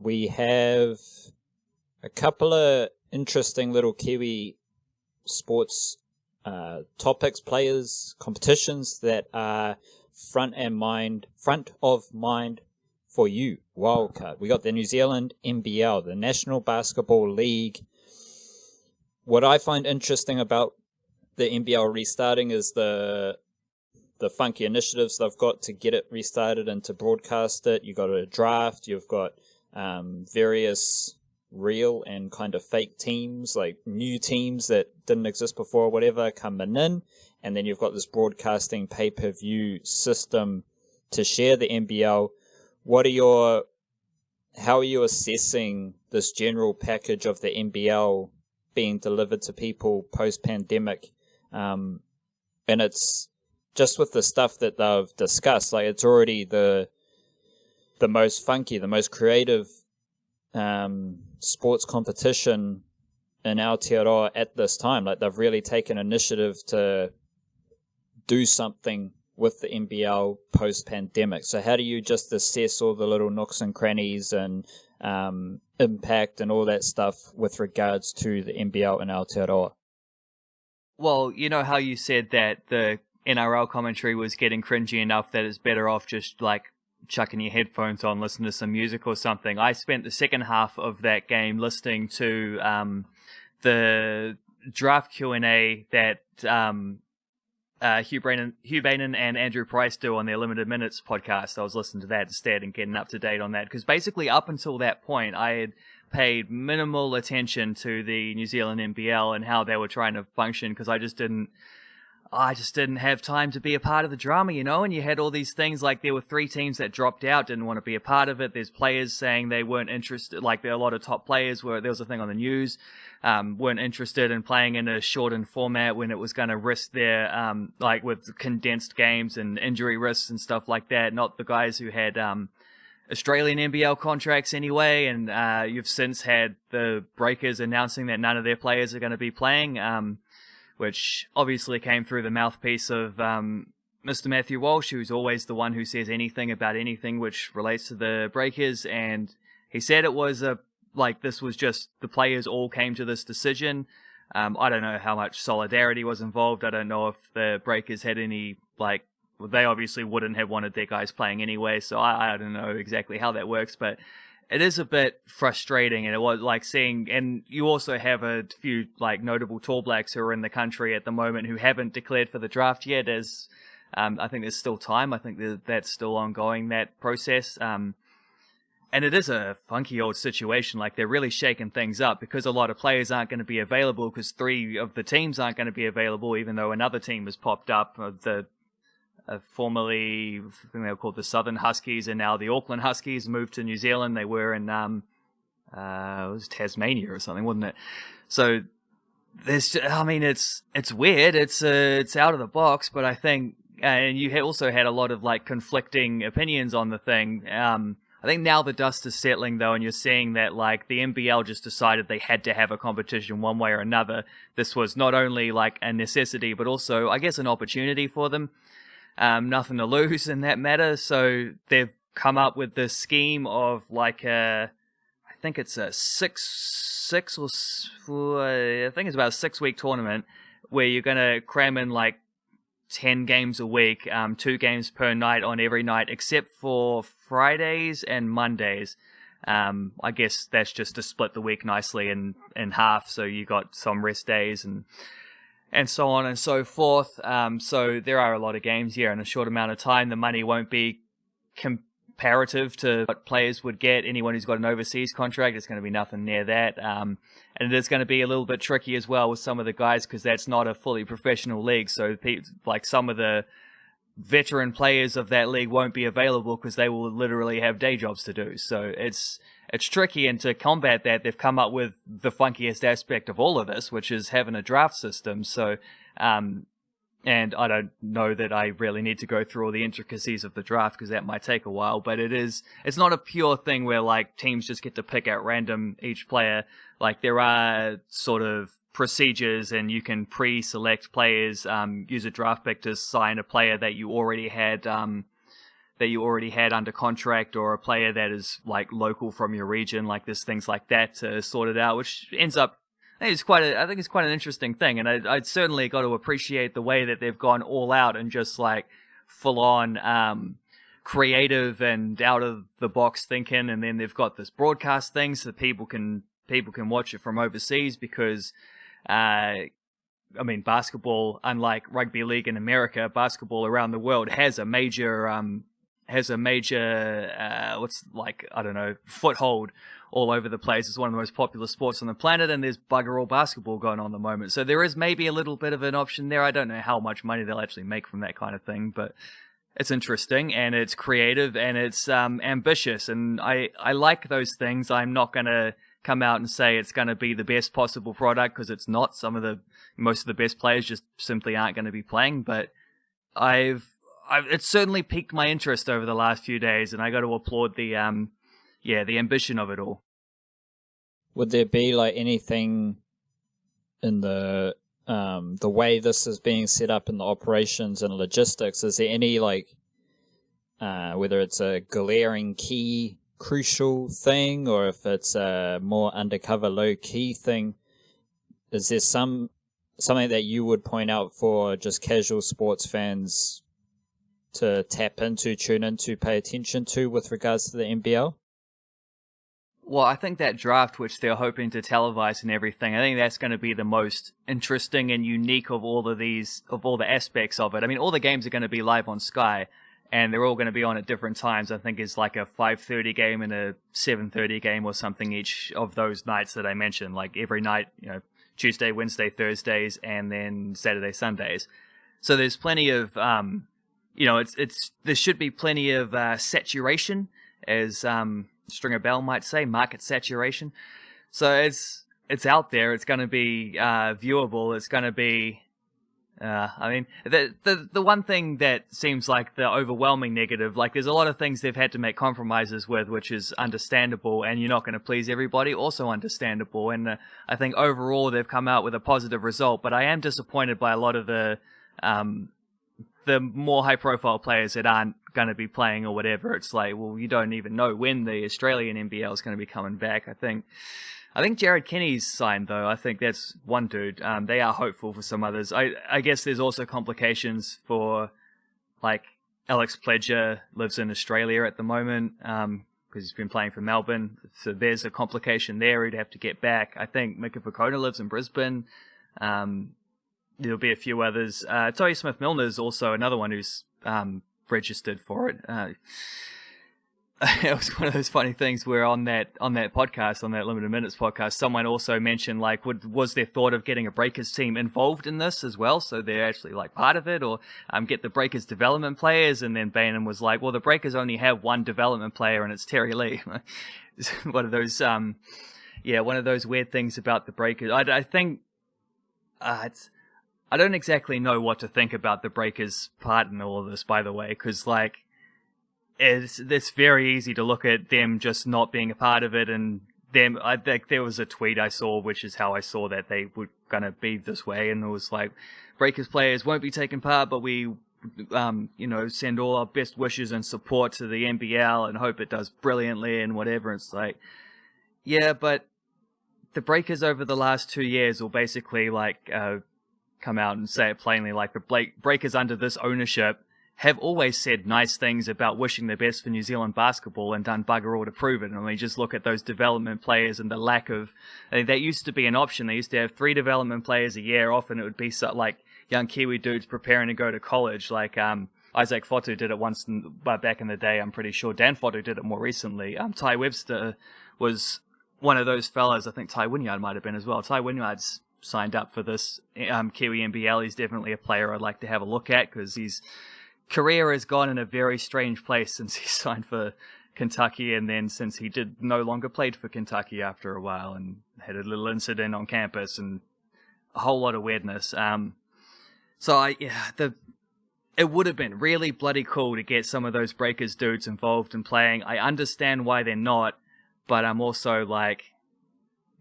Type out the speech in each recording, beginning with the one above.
we have a couple of interesting little Kiwi sports topics, players, competitions that are front of mind for you. Wildcard. We got the New Zealand NBL, the National Basketball League. What I find interesting about the NBL restarting is the funky initiatives they've got to get it restarted and to broadcast it. You've got a draft, you've got various real and kind of fake teams, like new teams that didn't exist before or whatever, coming in, and then you've got this broadcasting pay-per-view system to share the NBL. How are you assessing this general package of the NBL being delivered to people post-pandemic? And it's just with the stuff that they've discussed, like it's already the most funky, the most creative sports competition in Aotearoa at this time. Like they've really taken initiative to do something with the NBL post-pandemic. So how do you just assess all the little nooks and crannies and impact and all that stuff with regards to the NBL in Aotearoa? Well, you know how you said that the NRL commentary was getting cringy enough that it's better off just like chucking your headphones on, listening to some music or something. I spent the second half of that game listening to the draft Q&A that Hugh Bainin and Andrew Price do on their Limited Minutes podcast. I was listening to that instead and getting up to date on that, because basically up until that point I had paid minimal attention to the New Zealand NBL and how they were trying to function, because I just didn't have time to be a part of the drama, you know. And you had all these things like there were 3 teams that dropped out, didn't want to be a part of it. There's players saying they weren't interested, like there are a lot of top players where there was a thing on the news, weren't interested in playing in a shortened format when it was going to risk their, like with condensed games and injury risks and stuff like that. Not the guys who had Australian NBL contracts anyway. And you've since had the Breakers announcing that none of their players are going to be playing, which obviously came through the mouthpiece of Mr. Matthew Walsh, who's always the one who says anything about anything which relates to the Breakers. And he said it was this was just the players all came to this decision. I don't know how much solidarity was involved. I don't know if the Breakers had any, they obviously wouldn't have wanted their guys playing anyway, so I don't know exactly how that works, but it is a bit frustrating, and it was like seeing, and you also have a few like notable Tall Blacks who are in the country at the moment who haven't declared for the draft yet, as I think there's still time. I think that's still ongoing, that process. And it is a funky old situation. Like they're really shaking things up because a lot of players aren't going to be available, because 3 of the teams aren't going to be available, even though another team has popped up. Formerly, I think they were called the Southern Huskies, and now the Auckland Huskies moved to New Zealand. They were in it was Tasmania or something, wasn't it? So there's, it's weird. It's out of the box, but I think, and you also had a lot of like conflicting opinions on the thing. I think now the dust is settling though, and you're seeing that like the NBL just decided they had to have a competition one way or another. This was not only like a necessity, but also, I guess, an opportunity for them. Nothing to lose in that matter. So they've come up with this scheme of like I think it's a I think it's about a 6-week tournament where you're going to cram in like 10 games a week, 2 games per night on every night, except for Fridays and Mondays. I guess that's just to split the week nicely in half. So you got some rest days and so on and so forth. So there are a lot of games here in a short amount of time. The money won't be comparative to what players would get. Anyone who's got an overseas contract, it's going to be nothing near that. And it is going to be a little bit tricky as well with some of the guys, because that's not a fully professional league. So like some of the veteran players of that league won't be available because they will literally have day jobs to do. So it's tricky, and to combat that, they've come up with the funkiest aspect of all of this, which is having a draft system. So, and I don't know that I really need to go through all the intricacies of the draft, because that might take a while, but it's not a pure thing where like teams just get to pick at random each player. Like there are sort of procedures, and you can pre-select players, use a draft pick to sign a player that you already had, that you already had under contract, or a player that is like local from your region. Like there's things like that to sort it out, which ends up, I think it's quite an interesting thing. And I'd certainly got to appreciate the way that they've gone all out and just like full on, creative and out of the box thinking. And then they've got this broadcast thing so that people can watch it from overseas because, I mean, basketball, unlike rugby league in America, basketball around the world has a major, foothold all over the place. It's one of the most popular sports on the planet, and there's bugger all basketball going on at the moment. So there is maybe a little bit of an option there. I don't know how much money they'll actually make from that kind of thing, but it's interesting, and it's creative, and it's ambitious, and I like those things. I'm not going to come out and say it's going to be the best possible product, because it's not. Most of the best players just simply aren't going to be playing, but it's certainly piqued my interest over the last few days, and I got to applaud the ambition of it all. Would there be like anything in the way this is being set up in the operations and logistics? Is there any like whether it's a glaring key crucial thing, or if it's a more undercover low key thing? Is there something that you would point out for just casual sports fans to tap into, tune into, pay attention to with regards to the NBL? Well, I think that draft, which they're hoping to televise and everything, I think that's going to be the most interesting and unique of all the aspects of it. I mean, all the games are going to be live on Sky, and they're all going to be on at different times. I think it's like a 5:30 game and a 7:30 game or something each of those nights that I mentioned. Like every night, Tuesday, Wednesday, Thursdays, and then Saturday, Sundays. So there's plenty of, there should be plenty of saturation, as Stringer Bell might say, market saturation. So it's out there. It's going to be viewable. It's going to be. The one thing that seems like the overwhelming negative, like there's a lot of things they've had to make compromises with, which is understandable, and you're not going to please everybody, also understandable. And I think overall they've come out with a positive result, but I am disappointed by a lot of the more high profile players that aren't going to be playing or whatever. It's like, well, you don't even know when the Australian NBL is going to be coming back. I think Jared Kenny's signed, though. I think that's one dude. They are hopeful for some others. I guess there's also complications for, like, Alex Pledger lives in Australia at the moment because he's been playing for Melbourne. So there's a complication there. He'd have to get back. I think Mika Vukona lives in Brisbane. There'll be a few others. Toy Smith-Milner is also another one who's registered for it. It was one of those funny things where on that podcast, on that Limited Minutes podcast, someone also mentioned, like, was there thought of getting a Breakers team involved in this as well, so they're actually like part of it, or get the Breakers development players? And then Bainham was like, well, the Breakers only have one development player, and it's Terry Lee. One of those weird things about the Breakers. I think I don't exactly know what to think about the Breakers' part in all of this, by the way, because like. It's very easy to look at them just not being a part of it, and them. I think there was a tweet I saw, which is how I saw that they were gonna be this way, and it was like, Breakers players won't be taking part, but we, send all our best wishes and support to the NBL and hope it does brilliantly and whatever. It's like, yeah, but the Breakers over the last 2 years will basically like come out and say it plainly, like the Breakers under this ownership have always said nice things about wishing the best for New Zealand basketball and done bugger all to prove it. And we just look at those development players and the lack of, that used to be an option. They used to have 3 development players a year. Often it would be like young Kiwi dudes preparing to go to college. Like, Isaac Fotu did it once back in the day. I'm pretty sure Dan Fotu did it more recently. Ty Webster was one of those fellas. I think Ty Wynyard might have been as well. Ty Wynyard's signed up for this Kiwi NBL. He's definitely a player I'd like to have a look at, because his career has gone in a very strange place since he signed for Kentucky, and then since he did no longer played for Kentucky after a while and had a little incident on campus and a whole lot of weirdness. It would have been really bloody cool to get some of those Breakers dudes involved in playing. I understand why they're not, but I'm also like,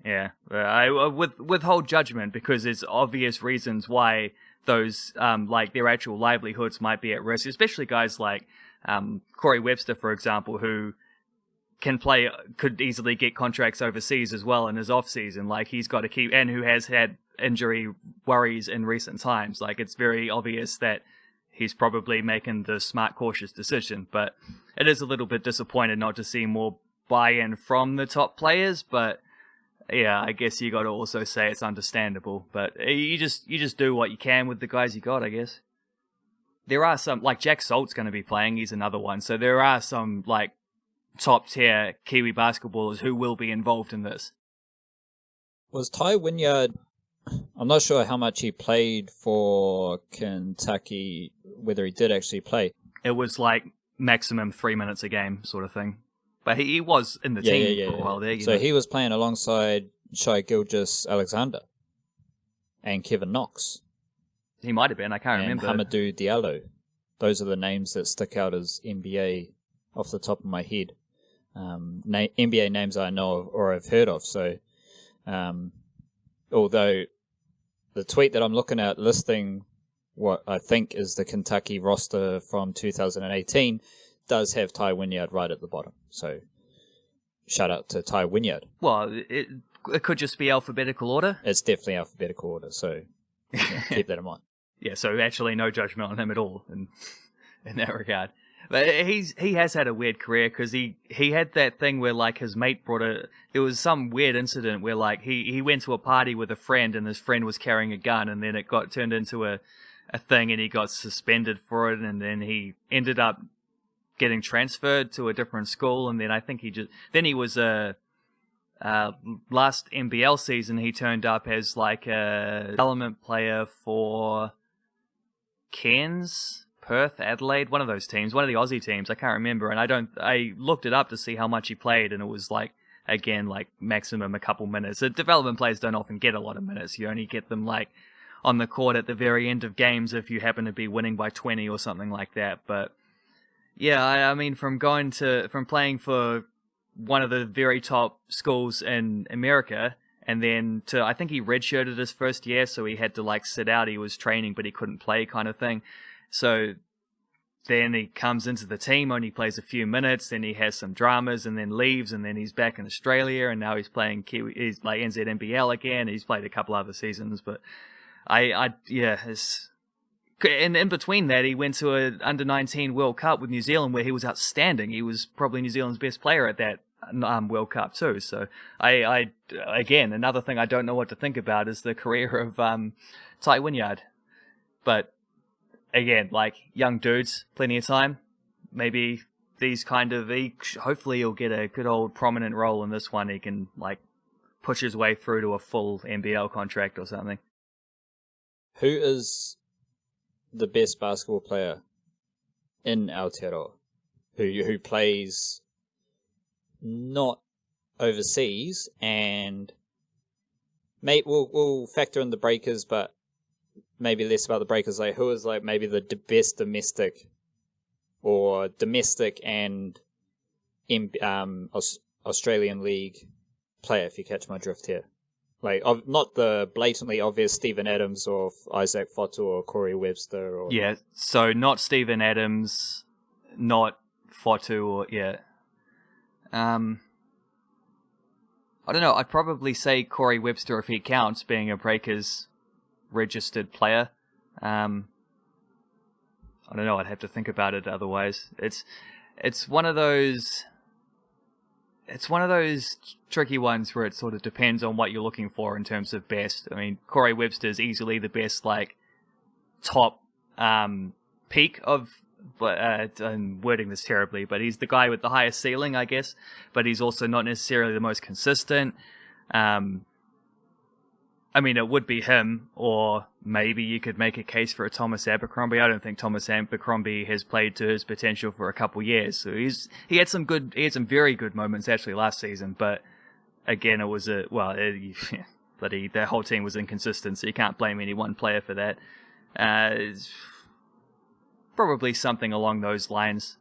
I withhold judgment, because there's obvious reasons why those, their actual livelihoods might be at risk, especially guys like Corey Webster, for example, who could easily get contracts overseas as well in his off season. Like, he's got to keep, and who has had injury worries in recent times. Like, it's very obvious that he's probably making the smart, cautious decision, but it is a little bit disappointed not to see more buy-in from the top players. But yeah, I guess you got to also say it's understandable, but you just do what you can with the guys you got, I guess. There are some, like Jack Salt's going to be playing, he's another one, so there are some like top tier Kiwi basketballers who will be involved in this. Was Ty Wynyard, I'm not sure how much he played for Kentucky, whether he did actually play. It was like maximum 3 minutes a game sort of thing. But he was in the team for a while there. So he was playing alongside Shai Gilgeous-Alexander and Kevin Knox. He might have been, I can't remember. And Hamidou Diallo. Those are the names that stick out as NBA off the top of my head. NBA names I know of or have heard of. So, although the tweet that I'm looking at listing what I think is the Kentucky roster from 2018 does have Ty Wynyard right at the bottom. So, shout out to Ty Wynyard. Well, it could just be alphabetical order. It's definitely alphabetical order, so keep that in mind. Yeah, so actually no judgment on him at all in that regard. But he has had a weird career because he had that thing where like his mate there was some weird incident where like he went to a party with a friend and his friend was carrying a gun, and then it got turned into a thing and he got suspended for it, and then he ended up getting transferred to a different school, and then I think he was last NBL season he turned up as like a development player for Cairns, Perth, Adelaide, one of those teams, one of the Aussie teams, I can't remember, and I looked it up to see how much he played, and it was like, again, like maximum a couple minutes. The development players don't often get a lot of minutes. You only get them like on the court at the very end of games if you happen to be winning by 20 or something like that. But yeah, I mean, from playing for one of the very top schools in America, and then I think he redshirted his first year, so he had to like sit out. He was training, but he couldn't play, kind of thing. So then he comes into the team, only plays a few minutes, then he has some dramas, and then leaves, and then he's back in Australia, and now he's playing he's like NBL again. He's played a couple other seasons, but and in between that, he went to an under-19 World Cup with New Zealand where he was outstanding. He was probably New Zealand's best player at that World Cup too. So I again, another thing I don't know what to think about is the career of Ty Wynyard. But again, like young dudes, plenty of time. Maybe these hopefully he'll get a good old prominent role in this one. He can like push his way through to a full NBL contract or something. Who is the best basketball player in Aotearoa who plays not overseas, and we'll factor in the breakers, but maybe less about the breakers. Like, who is like maybe the best domestic and Australian League player, if you catch my drift here. Like, not the blatantly obvious Steven Adams or Isaac Fotu or Corey Webster. Or... Yeah, so not Steven Adams, not Fotu, or, yeah. I don't know, I'd probably say Corey Webster if he counts, being a Breakers registered player. I don't know, I'd have to think about it otherwise. It's one of those tricky ones where it sort of depends on what you're looking for in terms of best. I mean, Corey Webster is easily the best, like, top peak of, I'm wording this terribly, but he's the guy with the highest ceiling, I guess, but he's also not necessarily the most consistent. I mean, it would be him, or maybe you could make a case for a Thomas Abercrombie. I don't think Thomas Abercrombie has played to his potential for a couple years. So he had some very good moments actually last season, but again, it was the whole team was inconsistent, so you can't blame any one player for that. Probably something along those lines.